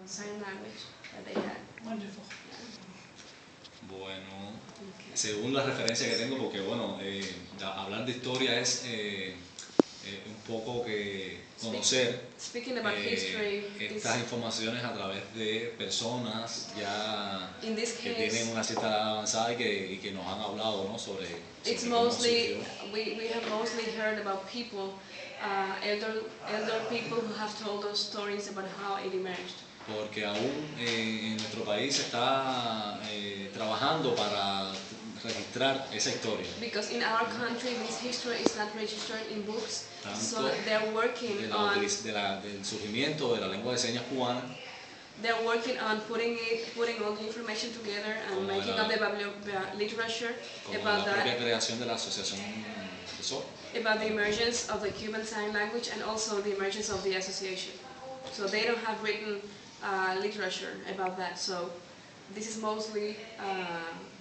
sign language that they had. Wonderful. Bueno, según la referencia que tengo, porque bueno, hablar de historia es un poco que conocer Speaking about history, estas informaciones a través de personas ya in this que case, tienen una cierta edad avanzada y que nos han hablado, ¿no? sobre it's cómo mostly, surgió. we have mostly heard about people, elder people who have told us stories about how it emerged. Porque aún en nuestro país se está trabajando para registrar esa historia. Because in our country, this history is not registered in books, so Tanto they're working del surgimiento de la lengua de señas cubana, they're working on putting all the information together and Como making la- up the literature como about la propia that, creación de la asociación de SOC. about the emergence of the Cuban Sign Language and also the emergence of the association. So they don't have written literature about that. So this is mostly,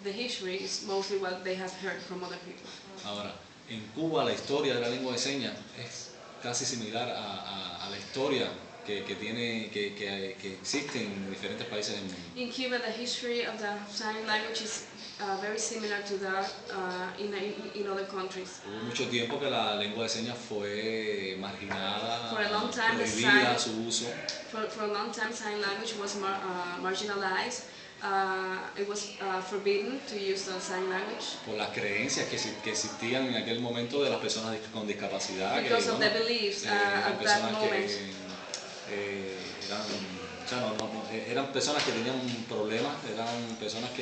the history is mostly what they have heard from other people. Ahora, en Cuba la historia de la lengua de señas es casi similar a la historia que existe en diferentes países del mundo. In Cuba, the history of the sign language is very similar to that in other countries. Hubo mucho tiempo que la lengua de señas fue marginada, For a long time, the prohibida sign- su uso. For a long time, sign language was marginalized. It was forbidden to use the sign language Por las creencias que existían en aquel momento de las personas con discapacidad, because of the bueno, beliefs eran at that personas moment. que eran personas que tenían problemas, eran personas con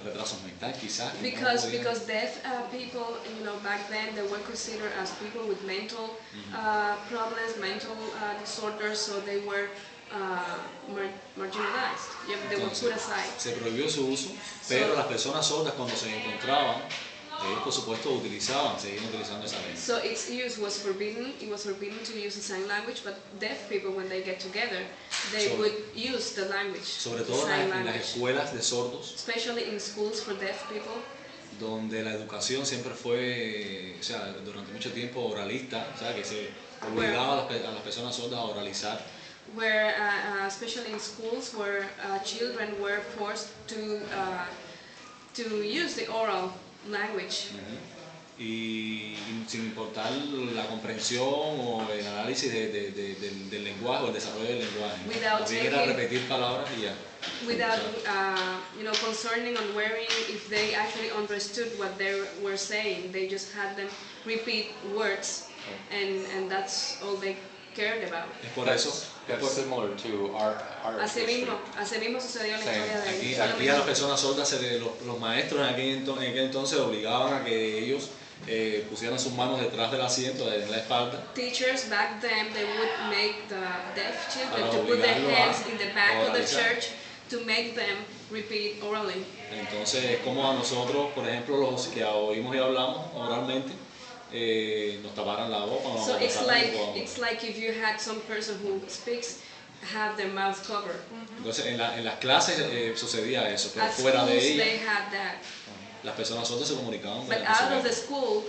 retrasos mentales quizás. que no podían- Because deaf people, back then they were considered as people with mental problems, mental disorders, so they were marginalized. They were put aside. Se prohibió su uso, pero las personas sordas cuando se encontraban, ellos por supuesto seguían utilizando esa lengua. So its use was forbidden. It was forbidden to use the sign language, but deaf people, when they get together, they So- would use the language, Sobre the todo sign en las language, escuelas de sordos, especially in schools for deaf people, donde la educación siempre fue, durante mucho tiempo oralista, que se obligaba a las personas sordas a oralizar. where especially in schools where children were forced to use the oral language. Y sin importar la comprensión o el análisis del lenguaje o el desarrollo del lenguaje. Without Más bien era taking- repetir palabras y ya. Without concerning on worrying if they actually understood what they were saying. They just had them repeat words, and that's all they cared about. Es por eso. That's similar to our Así history. mismo sucedió en la Sí, historia de Aquí fue lo a las mismo. personas sordas, los maestros en aquel entonces obligaban a que ellos pusieran sus manos detrás del asiento, en la espalda. Teachers back then, they would make the deaf children Para to put their obligarlo a hands in the back of the oralizar. church to make them repeat orally. Entonces es como a nosotros, por ejemplo, los que oímos y hablamos oralmente, nos taparan la boca. nos So it's taparan like if you had some person who speaks have their mouth covered. Entonces en las clases sucedía eso, pero At fuera schools de they ella had that. las personas sordas se comunicaban con But el out of the personal. school,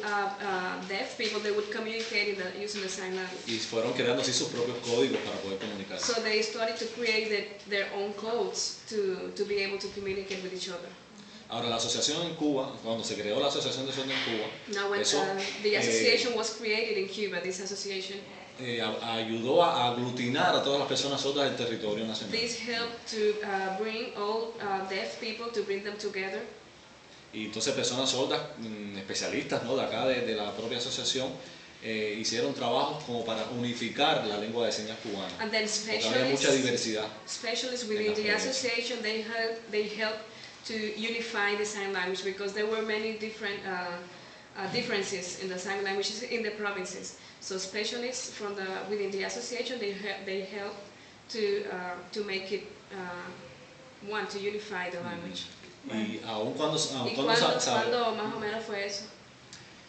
deaf people, they would communicate using the sign language. Y fueron creando así sus propios códigos para poder comunicarse. So they started to create their own codes to be able to communicate with each other. Ahora, la asociación en Cuba, cuando se creó la Asociación de Sordos en Cuba, Now when eso the association was created in Cuba, this association, ayudó a aglutinar a todas las personas sordas del territorio nacional. this helped to bring all deaf people, to bring them together. Y entonces personas sordas, especialistas, ¿no?, de acá, de la propia asociación, hicieron trabajos como para unificar la lengua de señas cubana. And then Porque había mucha diversidad. specialists within the association, they helped to unify the sign language because there were many different differences in the sign languages in the provinces. So specialists from within the association, they help to make it to unify the language. Y aun ¿Y cuando cuándo más o menos fue eso?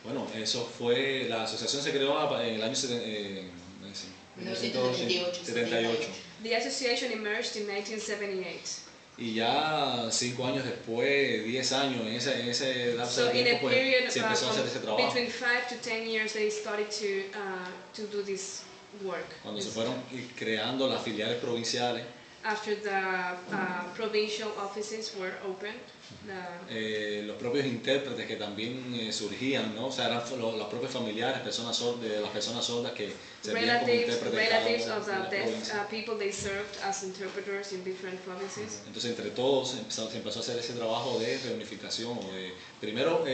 bueno, eso fue, la asociación se creó en el año 78. The association emerged in 1978. Y ya 5 años después, 10 años, en ese lapso So de in a tiempo, period se empezó a hacer ese trabajo. between 5 to 10 years, they started to do this work. Cuando se fueron creando las filiales provinciales, After the provincial offices were opened, los propios intérpretes que también surgían, ¿no? O sea, eran las propias familiares, de las personas sordas que servían como intérpretes en cada relatives una of de the las deaf provincias. people, they served as interpreters in different provinces. Entonces, entre todos se empezó a hacer ese trabajo de reunificación, o de primero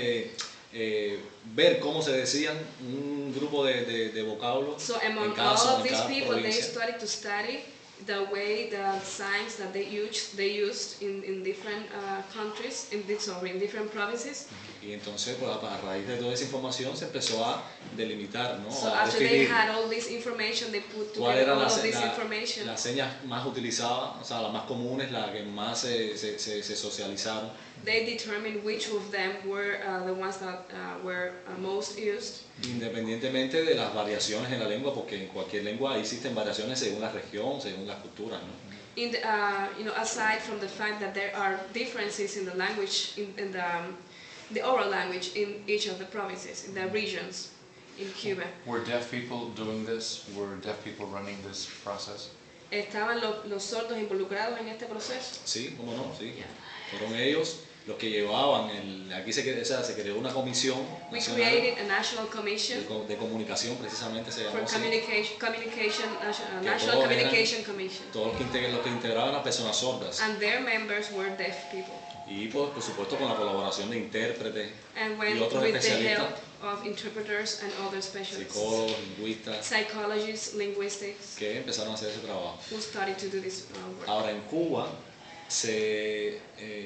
ver cómo se decían un grupo de vocablos So en among cada all zona, of en these cada people, they provincia. started to study the way the signs that they used in different countries, in different provinces. Y entonces, pues, a raíz de toda esa información se empezó a delimitar, ¿no? So A after they definir had all this information, they put cuáles together eran all of this information. las señas más utilizadas, o sea, las más comunes, las que más se socializaron. They determined which of them were the ones that were most used. Independientemente de las variaciones en la lengua, porque en cualquier lengua existen variaciones según la región, según las culturas, ¿no? In the, aside from the fact that there are differences in the language, in the oral language in each of the provinces, in the regions in Cuba. Were deaf people doing this? Were deaf people running this process? ¿Estaban los sordos involucrados en este proceso? Sí, cómo no, sí. Yeah. Fueron ellos los que llevaban, aquí se creó una comisión We nacional created a national commission de comunicación, precisamente se for llamó así. National todos Communication Commission. Todos los que integraban las personas sordas. And their members were deaf people. Y pues, por supuesto con la colaboración de intérpretes And y otros with the especialistas, help of interpreters and other specialists, psicólogos, lingüistas, psychologists, linguistics, que empezaron a hacer ese trabajo. who started to do this work. Ahora en Cuba, o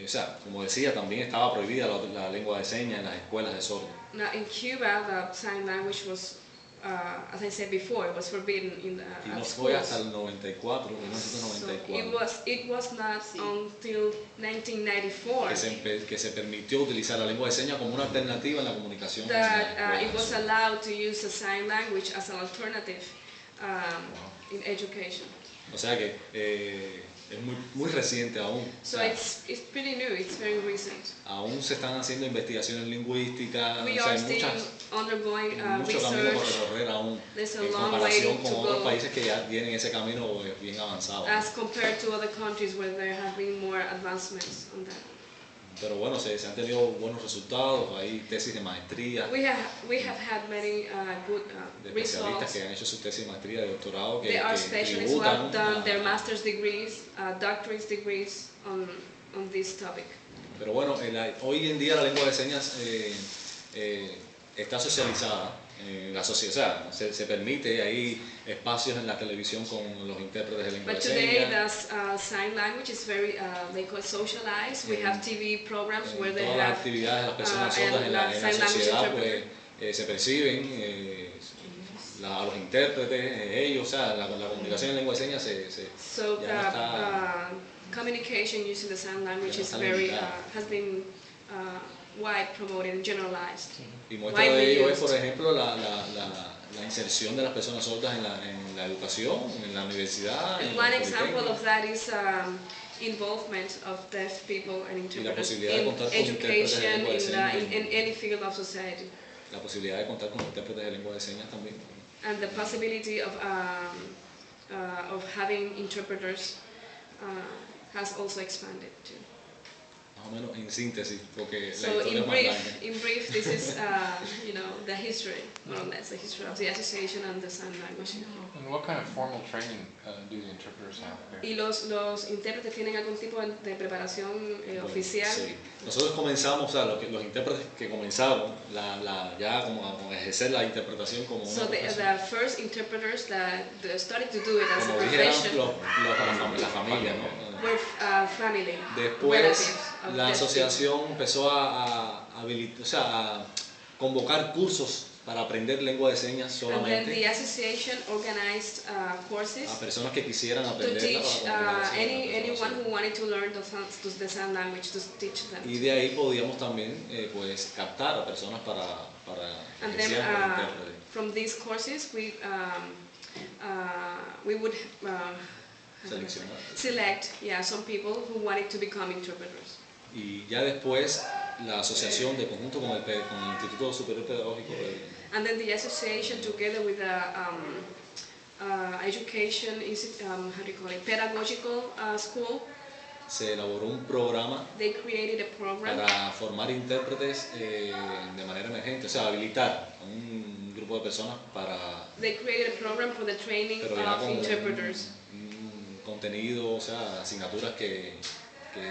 sea, como decía, también estaba prohibida la lengua de señas en las escuelas de sordos. Now in Cuba, the sign language was, as I said before, it was forbidden in Y no at fue hasta schools. el 94, So 1994, it was not until 1994 que se permitió utilizar la lengua de señas como una alternativa en la comunicación en las that it escuelas. was allowed to use the sign language as an alternative in education. O sea que es muy reciente aún. O So sea, it's pretty new, it's very recent. aún se están haciendo investigaciones lingüísticas, We o sea, are hay still undergoing mucho camino por research recorrer aún There's a en long comparación way con to otros go. países que ya tienen ese camino bien avanzado. as compared to other countries where there have been more advancements on that. Pero bueno, se han tenido buenos resultados, hay tesis de maestría We have had many good de especialistas results. que han hecho su tesis de maestría, de doctorado, que There are specialists who tributan have done their a- master's degrees, doctorate degrees on this topic. Pero bueno, hoy en día la lengua de señas está socializada. La sociedad, o sea, se permite, hay espacios en la televisión con los intérpretes de lengua But de today señas. the sign language is very, they call it socialized. We have TV programs where they Todas las have actividades de las personas sordas and en la sign language sociedad pues, interpreter. se perciben a los intérpretes, ellos, o sea, la comunicación en lengua de señas So ya no está- communication using the sign language ya no is está very limitada. has been wide promoted and generalized. Y muestra widely de ello es, used. por ejemplo, la inserción de las personas sordas en la educación, en la universidad, en One la example politécnica. of that is involvement of deaf people and interpreters posibilidad de in contar con intérpretes de education, lengua de señas. in any field of society, La posibilidad de contar con intérpretes de lengua de señas también. and the possibility of having interpreters has also expanded too. Más o menos en síntesis, porque la So historia es más larga. in brief, this is the history, more or less, the history of the association and the sign language. And what kind of formal training do the interpreters have there? ¿Y los intérpretes tienen algún tipo de preparación Bueno, oficial? sí. Nosotros comenzamos, o sea, los intérpretes que comenzaron ya como a ejercer la interpretación como una So profesión. the first interpreters that started to do it as a Como dijeron profession la familia, ¿no? were family, Después relatives of la deaf asociación empezó a convocar cursos para aprender lengua de señas people. And then the solamente association organized courses a personas que quisieran to aprenderla teach para comunicarse con las anyone personas who wanted to learn the sign language, to teach them. y de ahí podíamos también pues captar a personas para And que then sean los intérpretes. from these courses we would Seleccionar. select some people who wanted to become interpreters. Y ya después la asociación de conjunto con el Instituto Superior Pedagógico And then the association, together with the education, how do you call it, pedagogical school. Se elaboró un programa They created a program para formar intérpretes de manera emergente, o sea, habilitar a un grupo de personas para, They created a program for the training pero ya of con interpreters un contenido, o sea, asignaturas que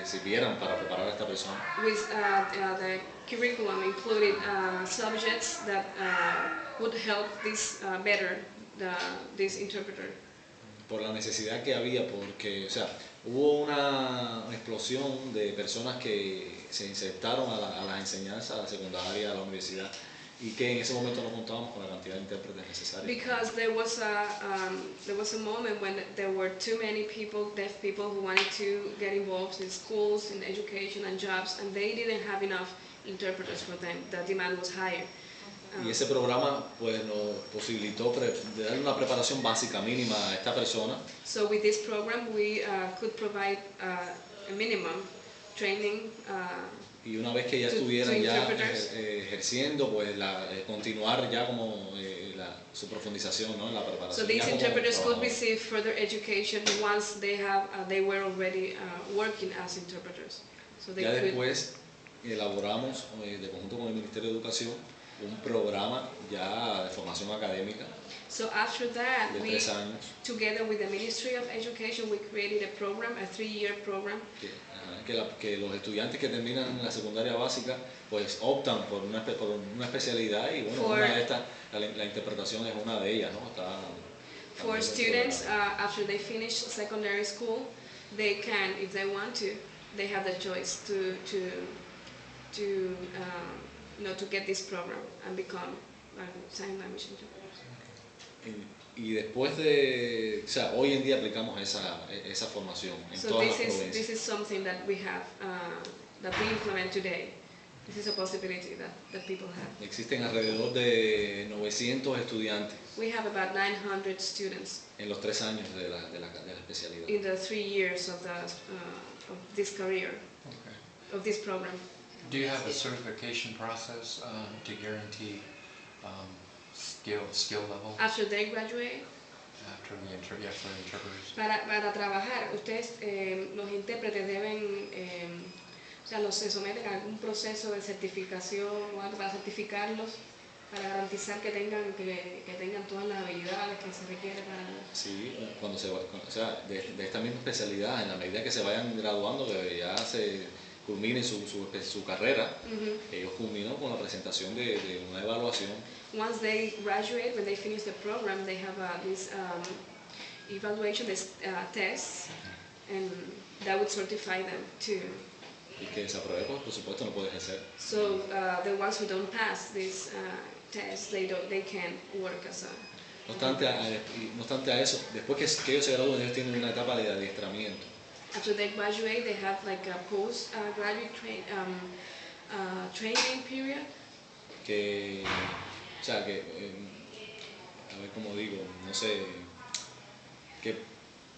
sirvieran para preparar a esta persona. with the curriculum included subjects that would help this this interpreter. Por la necesidad que había, porque, o sea, hubo una explosión de personas que se insertaron a las enseñanzas secundarias, a la universidad, y que en ese momento no contábamos con la cantidad de intérpretes necesarios. Because there was a moment when there were too many people, deaf people, who wanted to get involved in schools, in education and jobs, and they didn't have enough interpreters for them. The demand was higher. Y ese programa pues nos posibilitó de darle una preparación básica mínima a esta persona. So with this program, we could provide a minimum training. Y una vez que ya To estuvieran ya interpreters. ejerciendo, pues continuar ya como su profundización, ¿no? En la So preparación. these ya como interpreters could trabajadores. receive further education once they were already working as interpreters. So they Ya could. después elaboramos, de conjunto con el Ministerio de Educación, un programa ya de formación académica So after that, de we, 3 años, together with the Ministry of Education, we created a program, a 3-year program, que los estudiantes que terminan la secundaria básica pues optan por una especialidad y bueno, For- una de estas, la interpretación es una de ellas, ¿no? for también students dentro de la- after they finish secondary school. They can, if they want to, they have the choice to get this program and become sign language interpreters. y después de, o sea, hoy en día aplicamos esa formación en So todas las this provincias. is something that we have, that we implement today. This is a possibility that people have. Existen alrededor de 900 estudiantes We have about 900 students en los 3 años de la especialidad. in the 3 years of this career, Okay. of this program. Do you have a certification process to guarantee skill level After they graduate, after for interpreters? para trabajar, ustedes, los intérpretes deben, o sea, se someten a algún proceso de certificación o algo para certificarlos, para garantizar que tengan todas las habilidades que se requieren para. Sí, o sea, de esta misma especialidad, en la medida que se vayan graduando, que ya se culminen su carrera, ellos culminan con la presentación de una evaluación. Once they graduate, when they finish the program, they have this evaluation, this tests, and that would certify them too. Y que se apruebe, pues por supuesto no puede ejercer. So the ones who don't pass this test, they can't work as a. No obstante a eso, después que ellos se gradúen, ellos tienen una etapa de adiestramiento. After they graduate, they have like a post-graduate training period. Que, o sea, que, a ver cómo digo, no sé, que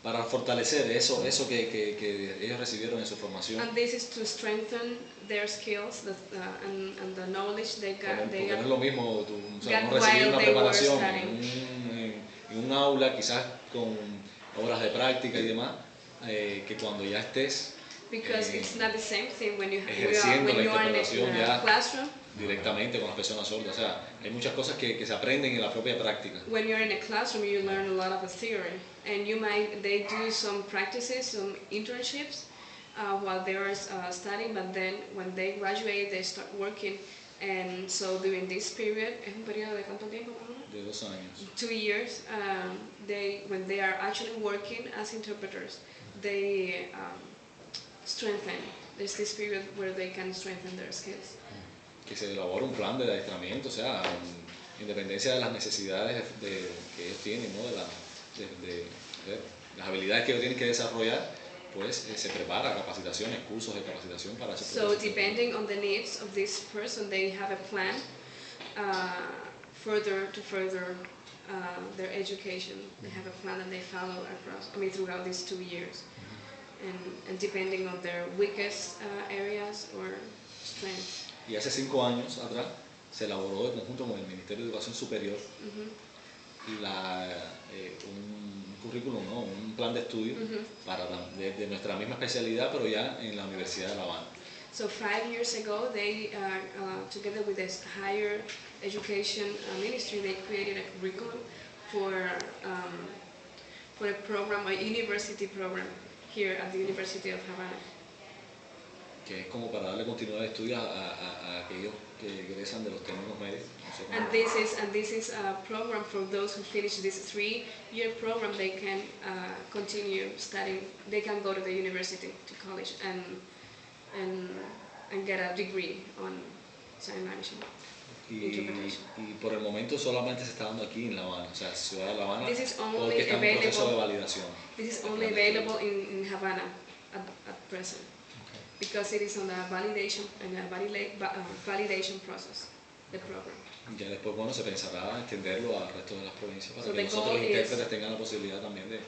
para fortalecer eso que ellos recibieron en su formación. And this is to strengthen their skills and the knowledge they got. Porque no es lo mismo o sea, got no recibir while una they were preparación studying. en un aula, quizás con horas de práctica y demás, que cuando ya estés Because it's not the same thing when you ejerciendo la are in interpretación a ya classroom. directamente con las personas sordas. O sea, hay muchas cosas que se aprenden en la propia práctica. When you're in a classroom, you learn a lot of the theory, and they do some practices, some internships while they are studying. But then when they graduate, they start working, and so during this period, ¿es un periodo de cuánto tiempo? De 2 años. 2 years. When they are actually working as interpreters, they strengthen. There's this period where they can strengthen their skills. Que se elabora un plan de adiestramiento, o sea, en independencia de las necesidades que ellos tienen, ¿no? de las habilidades que ellos tienen que desarrollar, pues se prepara capacitaciones, cursos de capacitación para ese So proceso. depending on the needs of this person, they have a plan further their education. They have a plan that they follow throughout these 2 years, and depending on their weakest areas or strengths. Y hace 5 años atrás se elaboró de conjunto con el Ministerio de Educación Superior un currículum, ¿no? Un plan de estudio de nuestra misma especialidad, pero ya en la Universidad de La Habana. So 5 years ago, they, together with the higher education ministry, they created a curriculum for a program, a university program here at the University of Havana. Que es como para darle continuidad de estudios a aquellos que egresan de los términos medios. No sé cómo. And this is a program for those who finish this 3-year program. They can continue studying. They can go to the university, to college, and get a degree on sign language interpretation. Y por el momento solamente se está dando aquí en La Habana, o sea, Ciudad de La Habana, This is only porque está en proceso de available- validación. This is only available in Havana at present, because it is on a validation process, the program. Ya después, bueno, se pensará extenderlo al resto de las provincias para So que the los goal otros is- intérpretes tengan la posibilidad también de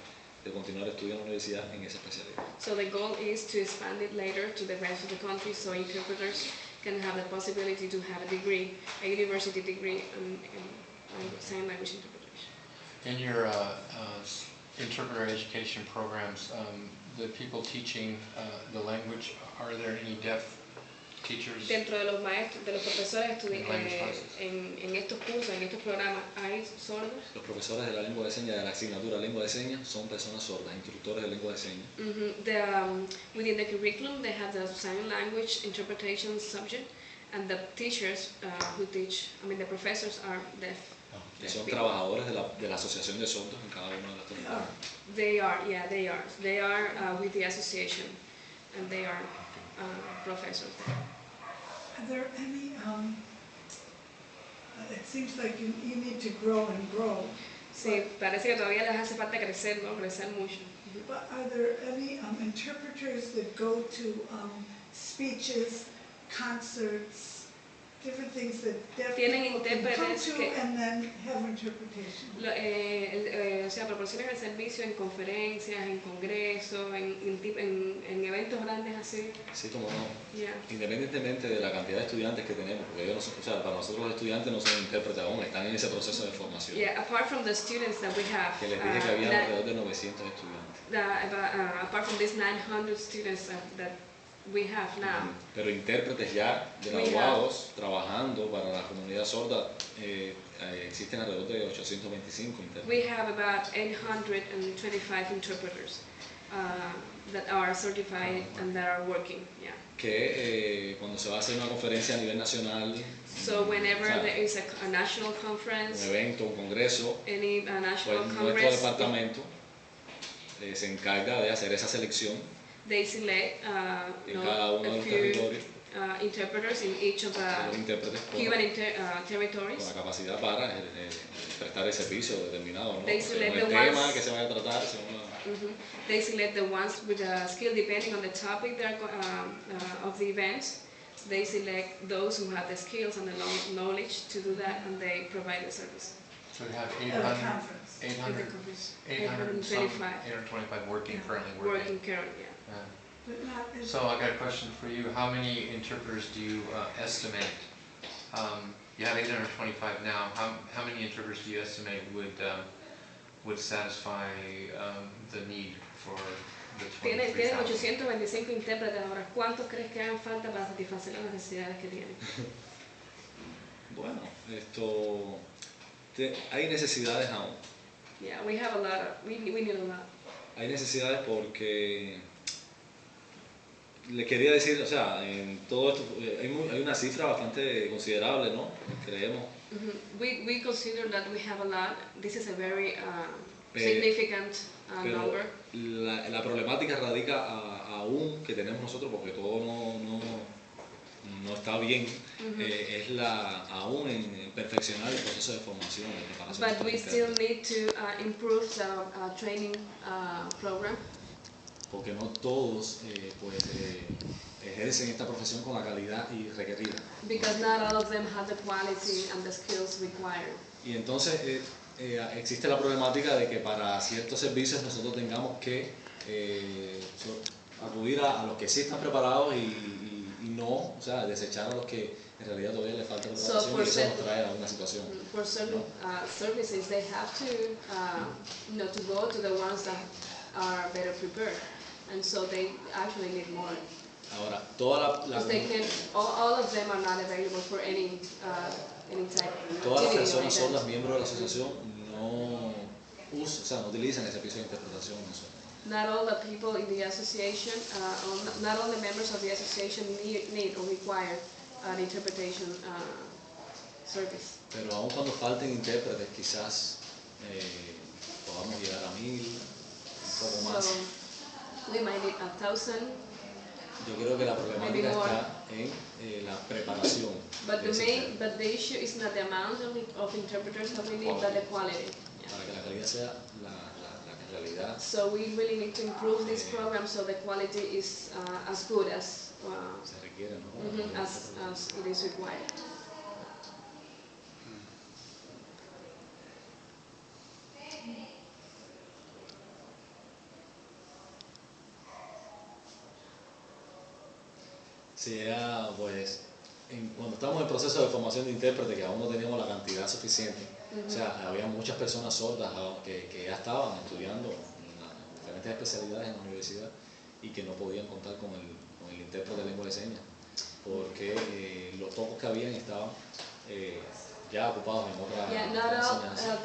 continuar estudiando en la universidad en esa especialidad. So the goal is to expand it later to the rest of the country, so interpreters can have the possibility to have a degree, a university degree in sign language interpretation. In your interpreter education programs, the people teaching the language, are there any deaf teachers? Dentro de los maestros, de los profesores Language classes. en estos cursos, en estos programas, ¿hay sordos? Los profesores de la lengua de señas, de la asignatura de lengua de señas, son personas sordas, instructores de lengua de señas. Within the curriculum, they have the sign language interpretation subject, and the teachers who teach, the professors are deaf. Que son trabajadores de la asociación de sordos en cada uno de estos lugares. They are with the association, and they are professors there. Are there any, it seems like you need to grow and grow, Sí, parece que todavía les hace falta crecer, ¿no? Crecer mucho. but are there any interpreters that go to speeches, concerts, different things that deaf Tienen people can come intérpretes to que- and then have interpretation? O sea, proporcionan el servicio en conferencias, en congresos, en eventos grandes así. Así como no, Yeah. independientemente de la cantidad de estudiantes que tenemos, porque ellos no son, o sea, para nosotros los estudiantes no son intérpretes aún, están en ese proceso de formación. Yeah, apart from the students that we have, Que les dije que había alrededor de 900 estudiantes. apart from these 900 students that we have now, Pero intérpretes ya graduados, trabajando para la comunidad sorda, existen alrededor de 825 intérpretes. we have about 825 interpreters that are certified and that are working. Yeah. Que cuando se va a hacer una conferencia a nivel nacional, So whenever O sea, there is a national un conference, evento, un congreso, any pues national nuestro congress, departamento se encarga de hacer esa selección they select en cada uno de a los few territorios interpreters in each of de los the intérpretes Cuban con territories. la capacidad para prestar el servicio determinado, ¿no? They Según select el the tema ones- que se vaya a tratar, según la- They select the ones with a skill depending on the topic of the events. They select those who have the skills and the knowledge to do that, and they provide the service. So we have At a 800, conference. At the 800, conference. 825 825 working, Yeah. currently working working. currently. Yeah. Yeah. But not as, So I got a question for you. How many interpreters do you estimate? You have 825 now. How many interpreters do you estimate would satisfy the need for the Tienen 23,000? 825 intérpretes ahora. ¿Cuántos crees que hagan falta para satisfacer las necesidades que tienen? Bueno, hay necesidades aún. Yeah, we have a lot. We need a lot. Hay necesidades porque le quería decir, o sea, en todo esto hay una cifra bastante considerable, ¿no? Creemos. We consider that we have a lot. This is a very Pero- significant Pero number. la problemática radica aún que tenemos nosotros, porque todo no está bien, es aún en perfeccionar el proceso de formación, de preparación. But we de still intérpretes. need to improve the training program, Porque no todos ejercen esta profesión con la calidad y requerida. because not all of them have the quality and the skills required. Y entonces existe la problemática de que para ciertos servicios nosotros tengamos que acudir a los que sí están preparados y no, o sea, desechar a los que en realidad todavía le falta So preparación for y eso certain- nos trae a una situación. For certain services, they have to, to go to the ones that are better prepared, and so they actually need more. Ahora, toda Because they can, all of them are not available for any type of todas las activity or personas event. sordas miembros de la asociación no usan, o sea, no utilizan ese servicio de interpretación. Eso. Not all the people in the association, not all the members of the association need or require an interpretation service. Pero aun cuando falten intérpretes, quizás podamos llegar a 1000, un poco más. So we might need 1,000. Yo creo que la problemática Maybe more. está en la preparación. But de ese intérprete, but the issue is not the amount of interpreters that we need, but the quality. Yeah. para que la calidad sea la realidad. So we really need to improve this program so the quality is as good as Se requiere, ¿no? as it is required. Sí, era pues, cuando estábamos en el proceso de formación de intérprete, que aún no teníamos la cantidad suficiente, o sea, había muchas personas sordas que ya estaban estudiando en las diferentes especialidades en la universidad y que no podían contar con el intérprete de lengua de señas, porque los pocos que habían estaban ya ocupados en otra Yeah, not all. enseñanza.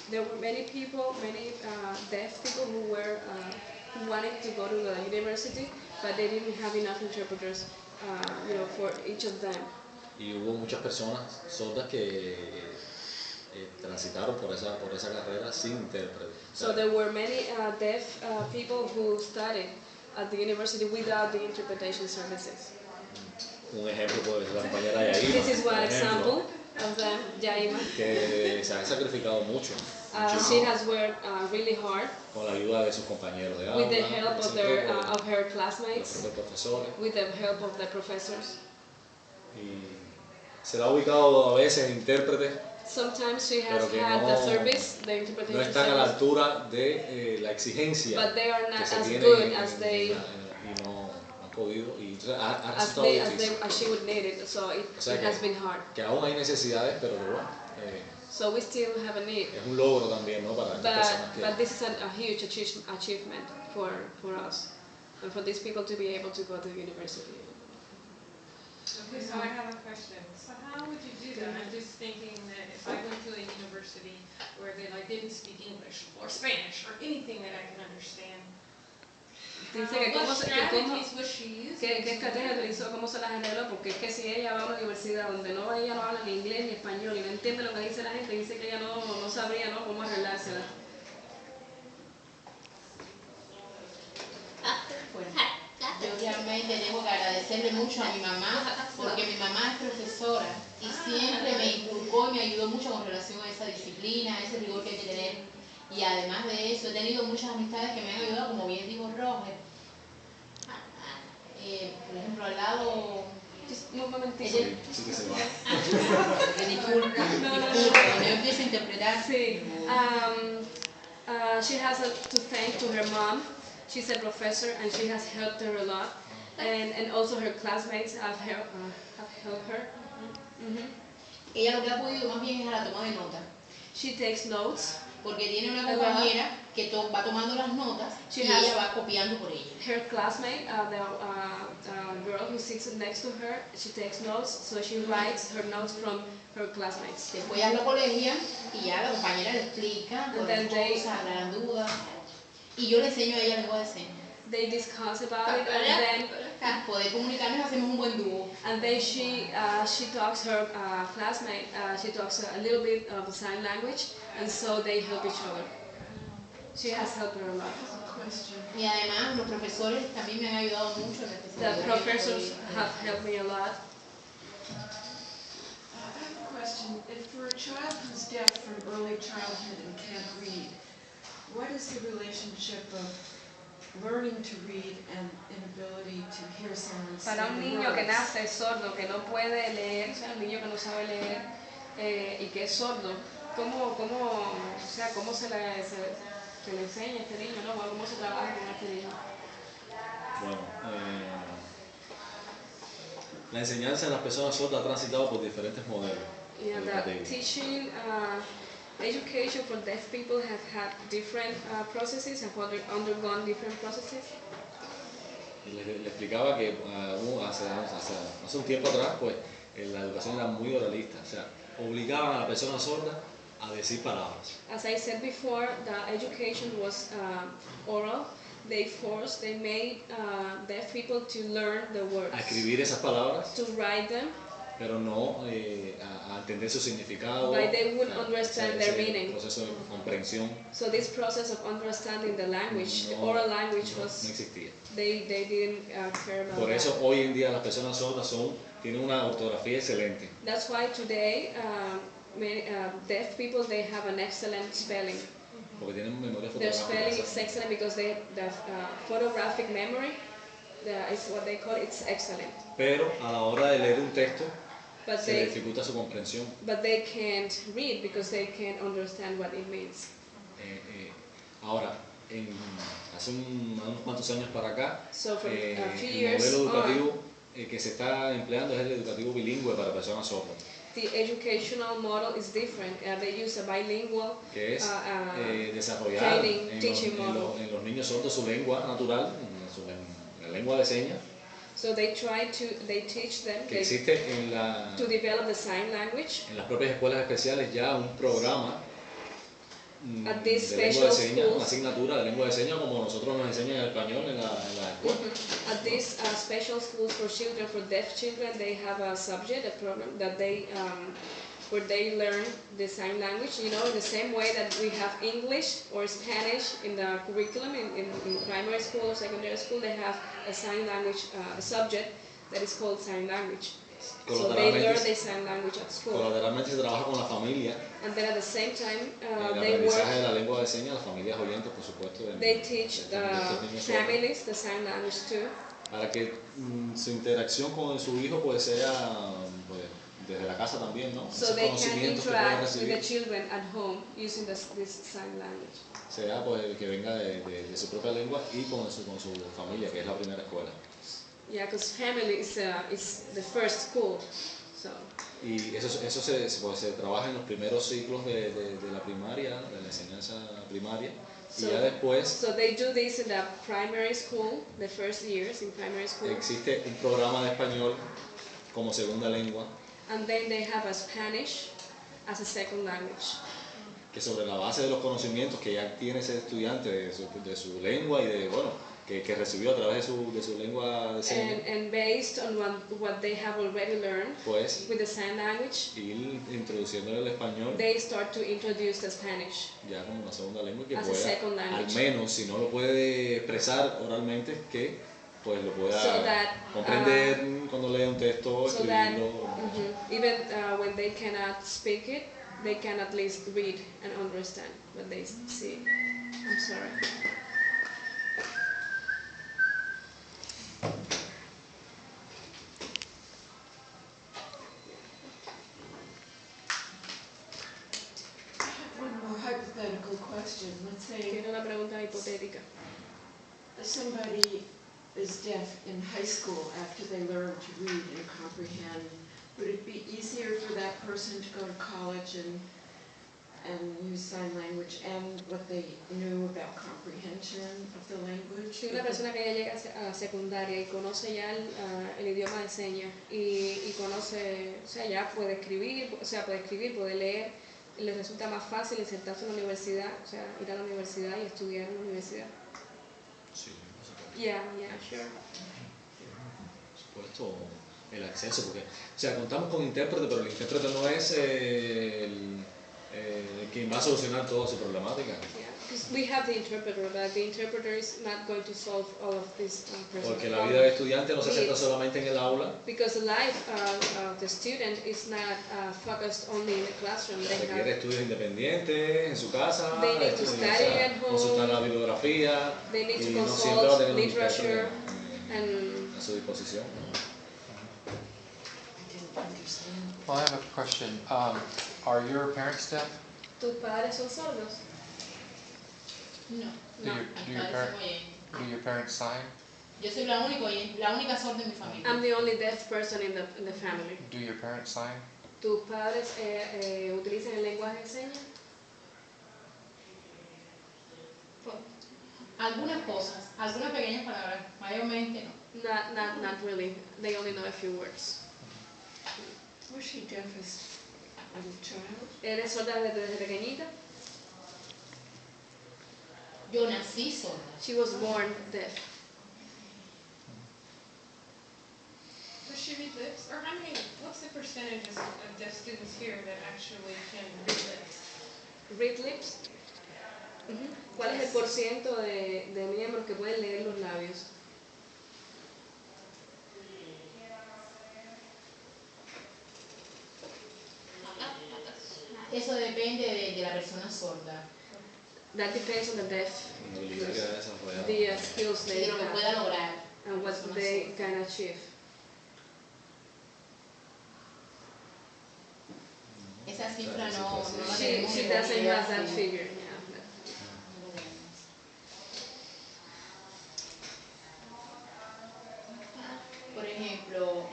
There were many people, many deaf people who were who wanted to go to the university, but they didn't have enough interpreters, for each of them. Y hubo muchas personas sordas que transitaron por esa carrera sin intérprete. So there were many deaf people who studied at the university without the interpretation services. Un ejemplo puede ser la compañera Yaima, This is por one ejemplo, example of them, Jaima. que se ha sacrificado mucho, She has worked really hard con la ayuda de sus compañeros de aula, with the help of etcétera, of her los classmates, propios profesores, with the help of the professors. y se le ha ubicado a veces intérpretes Sometimes she has pero que had no- the service, the no interpretation están a la service, altura de la exigencia but they are que not se as tiene good as they y no han podido, y entonces ha as resultado they difícil. as she would need it. So it, O sea it has been hard. que aún hay necesidades, pero que bueno, So we still have a need. es un logro también, ¿no? Para estas personas But this is a huge achievement for us and for these people to be able to go to university. Okay, so I have a question. So how would you do that? I'm just thinking that if I went to a university where they didn't speak English or Spanish or anything that I can understand, Dice que cómo what se- que cómo- strategies was she using? ¿Qué estrategia utilizó? ¿Cómo se las arregló? Porque es que si ella va a una universidad donde ella no habla ni inglés ni español y no entiende lo que dice la gente, dice que ella no sabría, ¿no?, cómo arreglársela. Bueno, yo realmente tengo que agradecerle mucho a mi mamá, porque mi mamá es profesora y siempre me inculcó y me ayudó mucho con relación a esa disciplina, a ese rigor que hay que tener. Y además de eso, he tenido muchas amistades que me han ayudado, como bien dijo Roger. Por ejemplo, al lado... Just un momentito. Sí, sí que se va. Disculpa, cuando yo empiezo a interpretar... Sí. She has to thank to her mom. She's a professor and she has helped her a lot. And also her classmates have helped her. Ella lo que ha podido más bien es a la toma de notas, She takes notes. porque tiene una compañera que va tomando las notas y She has- ella va copiando por ella. Her classmate, the girl who sits next to her, she takes notes, so she writes her notes from her classmates. Después ya lo colegian y ya la compañera le explica And todas then las they- cosas, aclaran dudas. Y yo le enseño a ella lengua de señas. They discuss about it, and Para poder comunicarnos hacemos un buen dúo. then she talks her classmate. She talks a little bit of sign language, and so they help each other. She has helped her a lot. Y además los profesores también me han ayudado mucho en la The especialidad. professors have helped me a lot. I have a question. If for a child who's deaf from early childhood and can't read, what is the relationship of learning to read and inability to hear someone say Para un the niño que words? nace sordo, que no puede leer, o sea, un niño que no sabe leer y que es sordo, ¿cómo se le enseña a este niño, ¿no? ¿Cómo se trabaja con este niño? Bueno, La enseñanza en las personas sordas ha transitado por diferentes modelos Yeah, that educativos. teaching education for deaf people have had different processes, have undergone different processes. Y le explicaba que hace un tiempo atrás, pues la educación era muy oralista, o sea, obligaban a la persona sorda a decir palabras. As I said before, the education was oral. They made deaf people to learn the words, A escribir esas palabras, to write them, pero no a entender su significado, but they wouldn't o sea, understand ese their meaning. proceso de comprensión So this process of understanding the language, the no, oral language, no was existía. they didn't care about Por eso that. hoy en día las personas sordas tienen una ortografía excelente. That's why today deaf people they have an excellent spelling. Porque tienen memoria Their spelling fotográfica. is excellent because the photographic memory is what they call it's excellent. Pero a la hora de leer un texto But se le they dificulta su comprensión. But they can't read because they can't understand what it means. Ahora, hace unos cuantos años para acá, So from a few el years modelo on, educativo que se está empleando es el educativo bilingüe para personas sordas, the educational model is different. They use a bilingual que es desarrollar training, en teaching model. los niños sordos su lengua natural, la lengua de señas, So they teach them que existe to develop the sign language. en las propias escuelas especiales ya un programa At de these lengua de special señas, una schools, asignatura de lengua de señas como nosotros nos enseñan el español en la escuela. at these special schools for children, for deaf children, they have a subject, a program that where they learn the sign language. You know, in the same way that we have English or Spanish in the curriculum in primary school or secondary school, they have a sign language a subject that is called sign language. So they learn the sign language at school, Colateralmente se trabaja con la familia, and then at the same time el they aprendizaje de work. la lengua de señas, las familias oyentes, por supuesto, They teach de estos niños sordos, families the sign language too. para que su interacción con su hijo pues sea pues, desde la casa también, ¿no? So Esos they can conocimientos que puedan interact with the recibir children at home using this sign language. sea pues que venga de su propia lengua y con su familia, que es la primera escuela. Yeah, because family is the first school. So Y eso se trabaja en los primeros ciclos de la primaria, de la enseñanza primaria, y ya después so they do this in the primary school, the first years in primary school, existe un programa de español como segunda lengua, and then they have a Spanish as a second language. que sobre la base de los conocimientos que ya tiene ese estudiante de su lengua y de, bueno, que recibió a través de su lengua de señas, And based on what they have already learned pues with the sign language, ir introduciéndole el español they start to introduce the Spanish. ya como una segunda lengua y que As a pueda, second al language. menos si no lo puede expresar oralmente, que pues lo pueda So that, comprender cuando lee un texto, So that escribirlo. even when they cannot speak it, they can at least read and understand what they see. I'm sorry. One more hypothetical question. Let's say Tiene una pregunta hipotética. somebody is deaf in high school after they learn to read and comprehend. Would it be easier for that person to go to college and use sign language and what they knew about comprehension of the language? Si una persona que ya llega a la secundaria y conoce ya el idioma de señas y conoce, o sea, ya puede escribir, puede leer, le resulta más fácil insertarse en la universidad, o sea, ir a la universidad y estudiar en la universidad. Sí, por supuesto. Yeah, sure. Por supuesto, el acceso, porque, o sea, contamos con intérprete, pero el intérprete no es quien va a solucionar toda su problemática. Yeah, because we have the interpreter, but the interpreter is not going to solve all of these Porque la vida del estudiante no se centra needs. solamente en el aula, Because the life of the student is not focused only in the classroom. They requiere have, estudios independientes en su casa, They need to o study sea, at home. consultar la bibliografía they need y to no siempre va a consult tener un literature intérprete and a su disposición. I didn't understand. Well, I have a question. Are your parents deaf? ¿Tus padres son sordos? No, Do no, your hasta parent- eso muy bien. Do your parents sign? Yo soy la única sorda en mi familia. I'm the only deaf person in the family. Do your parents sign? ¿Tus padres utilizan el lenguaje de señas? Algunas cosas, algunas pequeñas palabras, mayormente no. Not really. They only know a few words. Was she deaf as a child? ¿Eres sorda desde pequeñita? Yo nací sorda. She was born deaf. Does she read lips? Or how many, what's the percentage of deaf students here that actually can read lips? Read lips? ¿Cuál es el porciento de miembros que pueden leer los labios? Eso depende de la persona sorda. That depends on the deaf, La habilidad que ha desarrollado. the skills Y they de lo que have pueda lograr. and what they can achieve. Esa cifra no la She tenemos. doesn't have that figure. Yeah. Por ejemplo,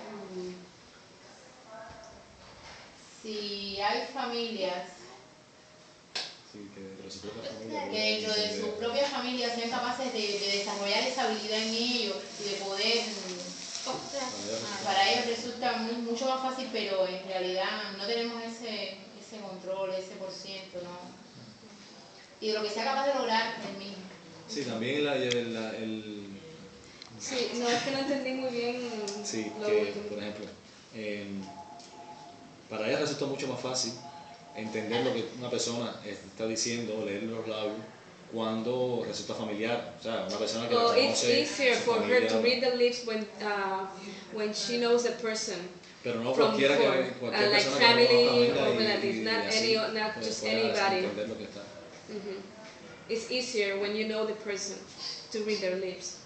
si hay familias Sí, que dentro de su propia familia. que dentro de su propia familia sean capaces de desarrollar esa habilidad en ellos y de poder, para ellos resulta mucho más fácil, pero en realidad no tenemos ese control, ese por ciento, ¿no? Y de lo que sea capaz de lograr el mismo. Sí, también Sí, no, es que no entendí muy bien sí, lo que último. por ejemplo, para ella resulta mucho más fácil entender lo que una persona está diciendo, leer los labios, cuando resulta familiar. O sea, una persona que la Well, it's conoce, easier su for her to familia, read the lips when she knows the person pero no from cualquiera before, que cualquier like persona family que no or conozca relatives, y not así, not pues, just pueda anybody. entender lo que está. It's easier when you know the person to read their lips.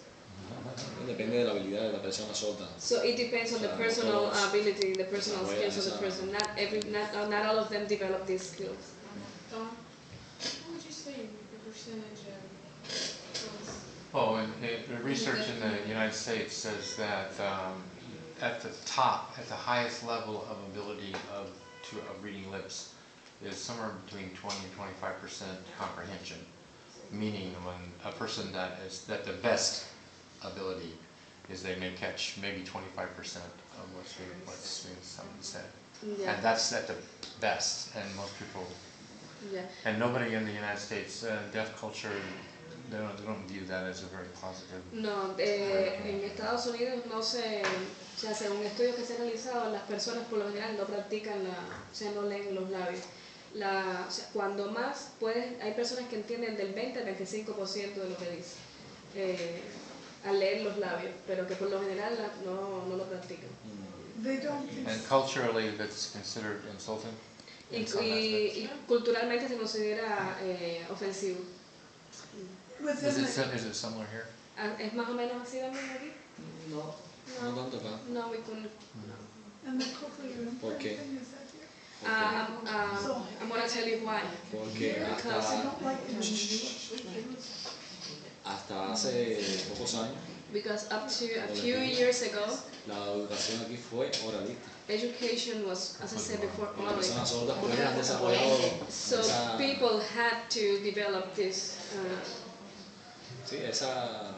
Depende de la habilidad de la persona sorda. So it depends on the Claro, personal todos ability, the personal desarrollan skills of the esa- person. Not all of them develop these skills. Dawn, what would you say the percentage of those? Well, the research in the United States says that at the top, at the highest level of ability of reading lips, is somewhere between 20 and 25% comprehension. Meaning, when a person that the best ability is they may catch maybe 25% of what's being said, Yeah. and that's at the best. And most people, Yeah. and nobody in the United States, deaf culture, they don't view that as a very positive. No, en Estados Unidos no se, o sea, según estudios que se han realizado, las personas por lo general no practican o sea, no leen los labios. O sea, cuando más hay personas que entienden del 20 al 25% de lo que dice al leer los labios, pero que por lo general no lo practican. They don't And culturally, that's considered insulting. In some aspects. Y culturalmente se considera ofensivo. within Is it similar here? ¿Es más o menos así también aquí? No, no tanto acá. No, we couldn't. and the cochlear implant ¿Por qué? thing, is that here? I'm gonna tell you why. Porque Because I don't like it. hasta hace pocos años Because up to a few years ago, la educación aquí fue oralista. education was, as I said before, Las oral. personas sordas pues han desarrollado So esa, people had to develop this. sí, esa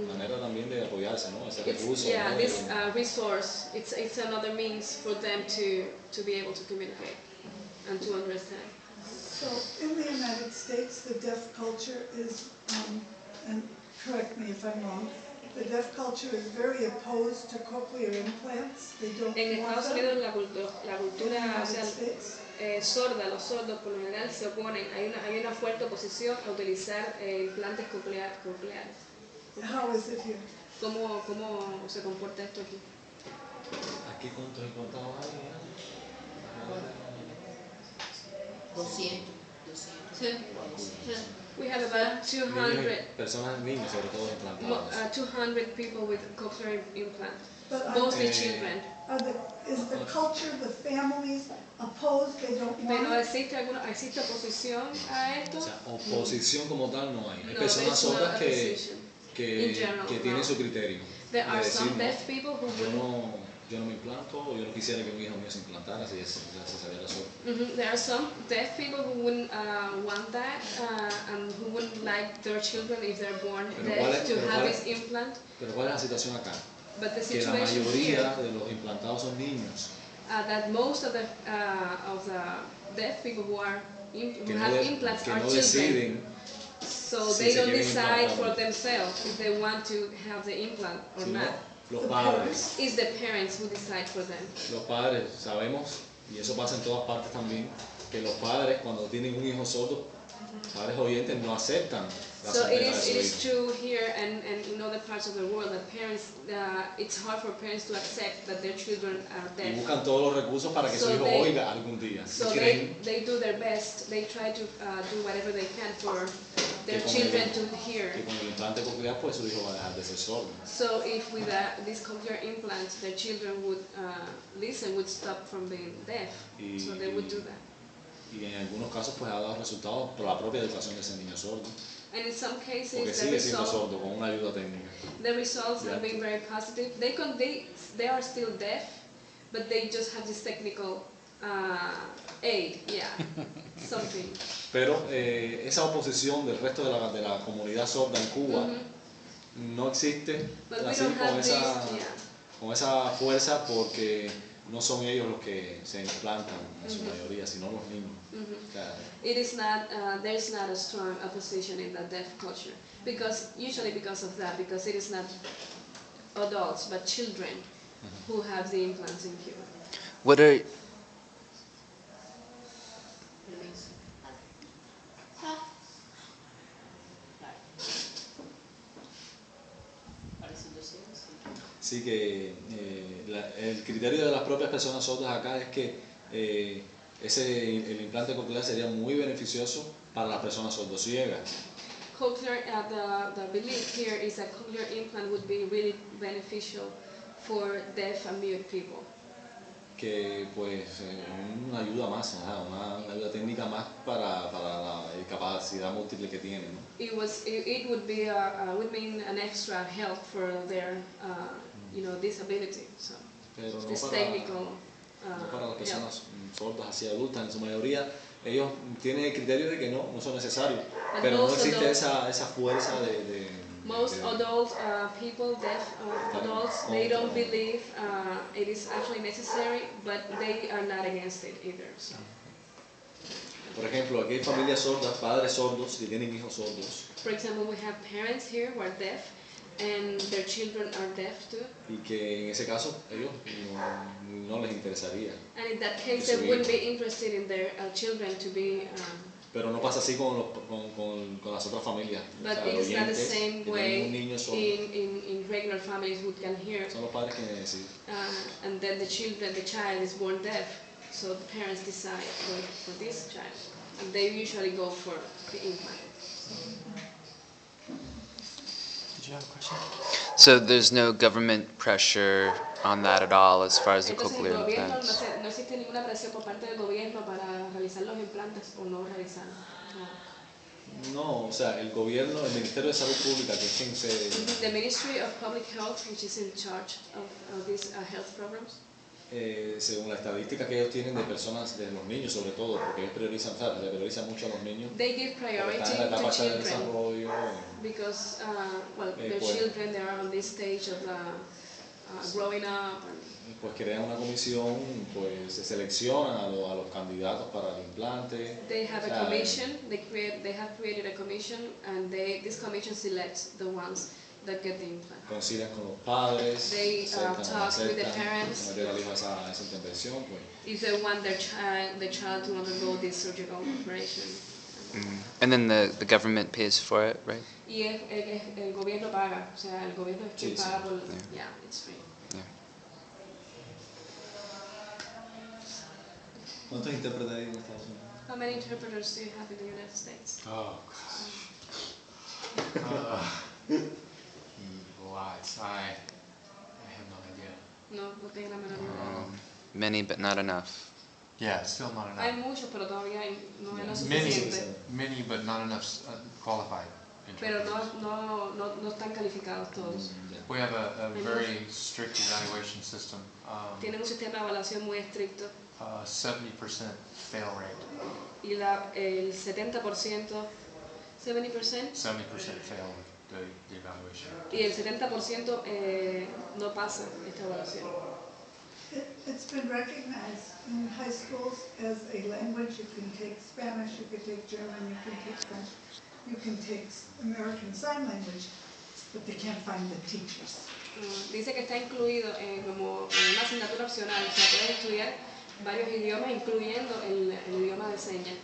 manera también de apoyarse, ¿no? Ese It's, recurso, yeah, ¿no? this resource. It's another means for them to be able to communicate and to understand. So in the United States, the deaf culture is, and correct me if I'm wrong, the deaf culture is very opposed to cochlear implants. They don't En want Estados them. Unidos la In the cultura, o United sea, States, sorda, los sordos por lo general se oponen. Hay una fuerte oposición a utilizar implantes cocleares. how is it here? ¿Cómo se comporta esto aquí? Aquí cuántos implantados hay. 200. We have about 200, Personas, niños sobre todo implantados. 200 people with cochlear implants, But mostly Eh, children. is the culture, the families opposed, they don't Pero want it? existe oposición a esto. O sea, oposición como tal no hay. Hay No, personas there's no sordas que opposition. in general. que tienen su criterio. There De are decir, some no, deaf people who yo no me implanto, o yo no quisiera que un hijo mío se implantara si ya se sabía la sorda. There are some deaf people who wouldn't want that and who wouldn't like their children if they're born deaf to have this implant. Pero ¿cuál es la situación acá? But the Que la situation mayoría here, de los implantados son niños. that most of the deaf people who Que have no, implants que are no children. deciden So si they se don't quieren decide implantar. for themselves if they want to have the implant or sino not. los The padres. It's the parents who decide for them. Los padres, sabemos, y eso pasa en todas partes también, que los padres cuando tienen un hijo sordo, padres oyentes no aceptan la So it sordera de is, su it is hijo. true here and in other parts of the world that parents, it's hard for parents to accept that their children are Y deaf. buscan todos los recursos para que su So hijo they- oiga algún día. So Y creen they do their best, they try to do whatever they can for their Que con children el- to hear. que con el implante coclear pues su hijo va a dejar de ser sordo. So if with this cochlear implant, their children would listen, would stop from being deaf. Y- So they would do that. Y en algunos casos pues ha dado resultados por la propia educación de ese niño sordo. And in some Porque cases, sigue siendo sordo con una ayuda técnica. the results have been very positive. They are still deaf, but they just have this technical aid, yeah, something. Pero esa oposición del resto de la comunidad sorda en Cuba no existe But we así don't have this, yeah. con esa fuerza porque no son ellos los que se implantan en su mayoría, sino los niños. O sea, It is not, there's not a strong opposition in the deaf culture, usually because of that, because it is not adults, but children who have the implants in Cuba. What are sí que el criterio de las propias personas sordas acá es que el implante coclear sería muy beneficioso para las personas sordociegas. Cochlear, the belief here is that cochlear implant would be really beneficial for deaf and mute people. Que pues una ayuda más, una ayuda técnica más para la capacidad múltiple que tienen, ¿no? It would be would mean an extra help for their disability. So Pero no this para, technical no para las help. personas sordas así adultas, en su mayoría ellos tienen el criterio de que no son necesarios, But pero no most existe adults- esa fuerza Most de- adult people, deaf adults, they don't believe it is actually necessary, but they are not against it either. So. Por ejemplo, aquí hay familias sordas, padres sordos que tienen hijos sordos For example, we have parents here who are deaf, and their children are deaf too. y que en ese caso ellos no les interesaría. And in that case, Eso they wouldn't bien. be interested in their children to be. Pero no pasa así con las otras familias. But O sea, it is not the oyentes same que way tienen un niño sordo. in regular families who can hear. Son los padres quienes deciden. And then the child is born deaf, so the parents decide for this child, and they usually go for the implant. Did you have a question? So there's no government pressure on that at all as far as the Entonces el cochlear gobierno implants? no existe ninguna presión por parte del gobierno para realizar los implantes o no realizar. No, o sea, el gobierno, el Ministerio de Salud Pública, que es quien se... The Ministry of Public Health, which is in charge of these health programs, según la estadística que ellos tienen de personas, de los niños sobre todo, porque ellos priorizan, ¿sabes? Le priorizan mucho a los niños. they give Porque priority están en la to etapa de children desarrollo. because, their pues- children, they are on this stage of growing up. Y pues crean una comisión, pues se seleccionan a los candidatos para el implante. They have O a sea, commission. They have created a commission, and this commission selects the ones that get the implant. concilian con los padres, They, aceptan o no talk with the aceptan, parents. someter al hijo a esa intervención, pues If they want the child to undergo this surgical operation. And then the government pays for it, right? Y el gobierno paga, o sea, el gobierno es quien Sí, sí. paga por, Yeah. yeah, it's free. ¿cuántos intérpretes hay en Estados Unidos? How many interpreters do you have in the United States? Oh, gosh. Lots. I have no idea. No tengo la menor idea. Many, but not enough. Yeah, still not Hay enough. muchos, pero todavía no es lo Many, suficiente. many, but not enough qualified. pero interpreters. no están calificados todos. We have a very strict evaluation system. Tienen un sistema de evaluación muy estricto 70% fail rate. y el 70%, 70%, 70% fail the evaluation. y el 70% no pasa esta evaluación. It's been recognized in high schools as a language. You can take Spanish, you can take German, you can take French, you can take American Sign Language, but they can't find the teachers. Dice que está incluido como una asignatura opcional, o sea, puedes estudiar varios idiomas, incluyendo el idioma de señas,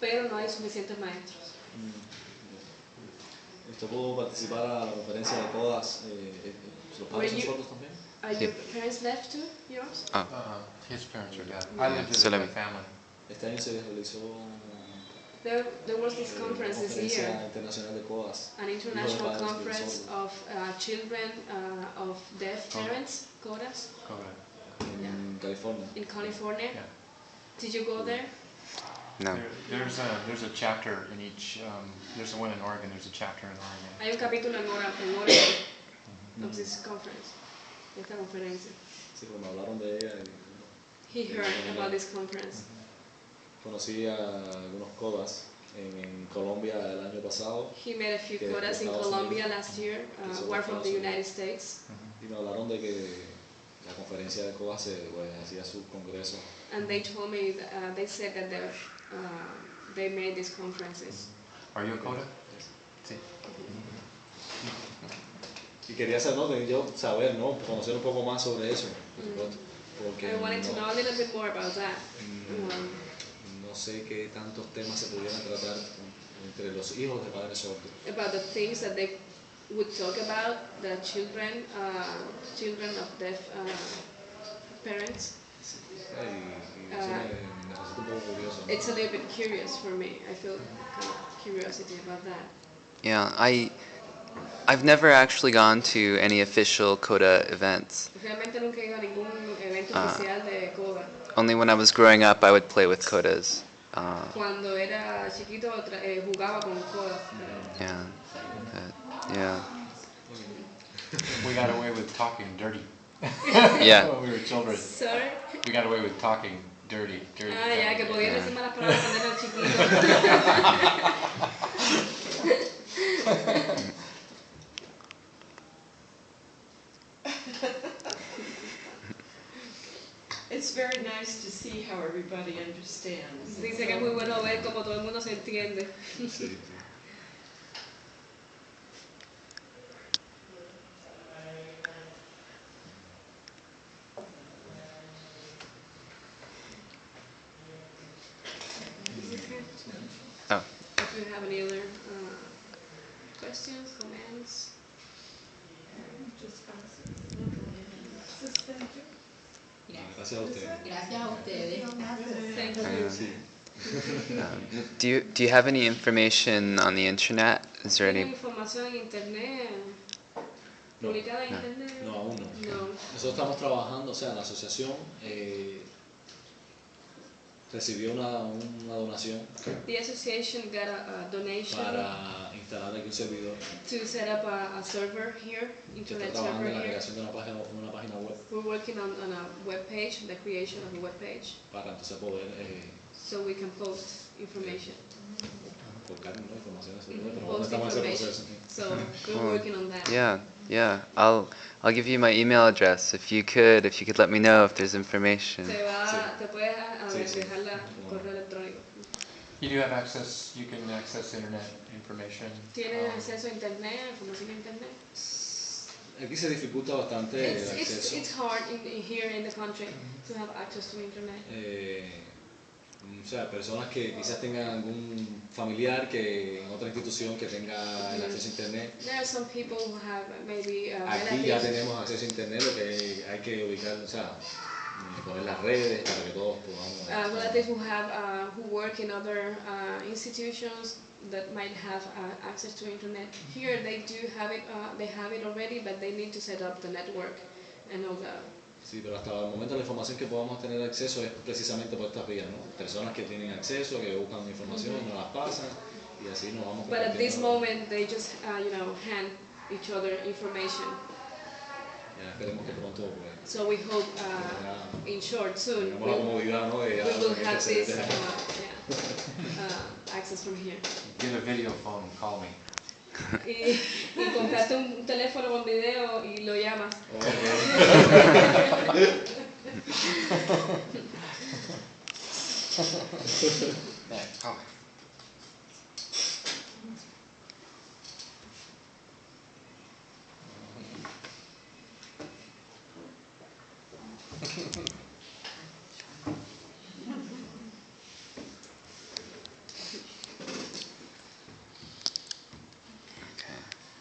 pero no hay suficientes maestros. ¿Usted pudo participar a la conferencia de CODAS? ¿Los padres son sordos también? Are your parents left too, yours? His parents are deaf. I lived with my family. Este año se realizó There was this una conference this conferencia year, internacional de CODAS. an international conference of children of deaf parents, CODAS, Correct. En California. in California. Yeah. Did you go there? No. There's a chapter in each. There's one in Oregon. There's a chapter in Oregon. Hay un capítulo en Oregon of this conference, de esta conferencia. Sí, pues me hablaron de ella y He heard about this conference. conocí a algunos CODAS en Colombia el año pasado He met a few Que CODAS in Estados Colombia Unidos. last year, Que son who are from Estados the Unidos. United States, y me hablaron de que la conferencia de CODAS pues, hacía su congreso. and they told me they said that they made these conferences. Are you a CODA? Sí. Y quería saber, yo saber, ¿no? Conocer un poco más sobre eso, por supuesto, porque I wanted to know a little bit more about that. no sé qué tantos temas se pudieran tratar entre los hijos de padres sordos. About the things that they would talk about, the children of deaf parents. Y eso me resulta un poco curioso, ¿no? It's a little bit curious for me. I feel kind of curiosity about that. Yeah, I've never actually gone to any official CODA events. Realmente nunca he ido a ningún evento oficial de CODA. Only when I was growing up, I would play with CODAs. Cuando era chiquito jugaba con CODA. Yeah, yeah, We got away with talking dirty. yeah. When we were children. Sorry. We got away with talking dirty. Ya, que podía decir malas palabras cuando era chiquito. It's very nice to see how everybody understands. Dice que es muy bueno ver cómo todo el mundo se entiende. Sí, sí. Oh, If you have any other questions, comments? Just thank you. Gracias a usted. Gracias a ustedes. Thank you. Sí. do you have any information on the internet? Is there ¿Tiene any? información en internet? No, ¿Publicada en internet? No, aún no. No. Nosotros estamos trabajando, o sea, la asociación recibió una donación The association got a donation para instalar aquí un servidor to set up a server here, que está internet trabajando server en la here. creación de una página web We're working on a web page, the creation of a web page, para entonces poder so we can post information. colgar, ¿no? Informaciones sobre pero Post estamos en ese information. proceso. So we're working on that. Yeah. I'll give you my email address if you could let me know if there's information. Te puedes Sí. dejar la correo electrónico. You do have access. You can access internet information. ¿Tienes acceso a internet, información a internet? Aquí se dificulta bastante el acceso. It's hard here in the country to have access to internet. O sea, personas que quizás tengan algún familiar que en otra institución que tenga el acceso a internet. There are some people who have maybe Aquí ya relatives. tenemos acceso a internet, lo que hay que ubicar, o sea, poner las redes para que todos podamos. Relatives who have who work in other institutions that might have access to internet. Here they do have it. They have it already, but they need to set up the network and all that. Sí, pero hasta el momento la información que podamos tener acceso es precisamente por estas vías, ¿no? Personas que tienen acceso, que buscan información, nos las pasan y así nos vamos But at this compartiendo. moment, they just, hand each other information. Ya esperemos que pronto pues, So we hope, ya in short, soon, tengamos la comodidad, ¿no? De ya we will tener que have hacer this desde- access from here. Get a video phone, call me. Y comprarte un teléfono con video y lo llamas. Yeah, call me.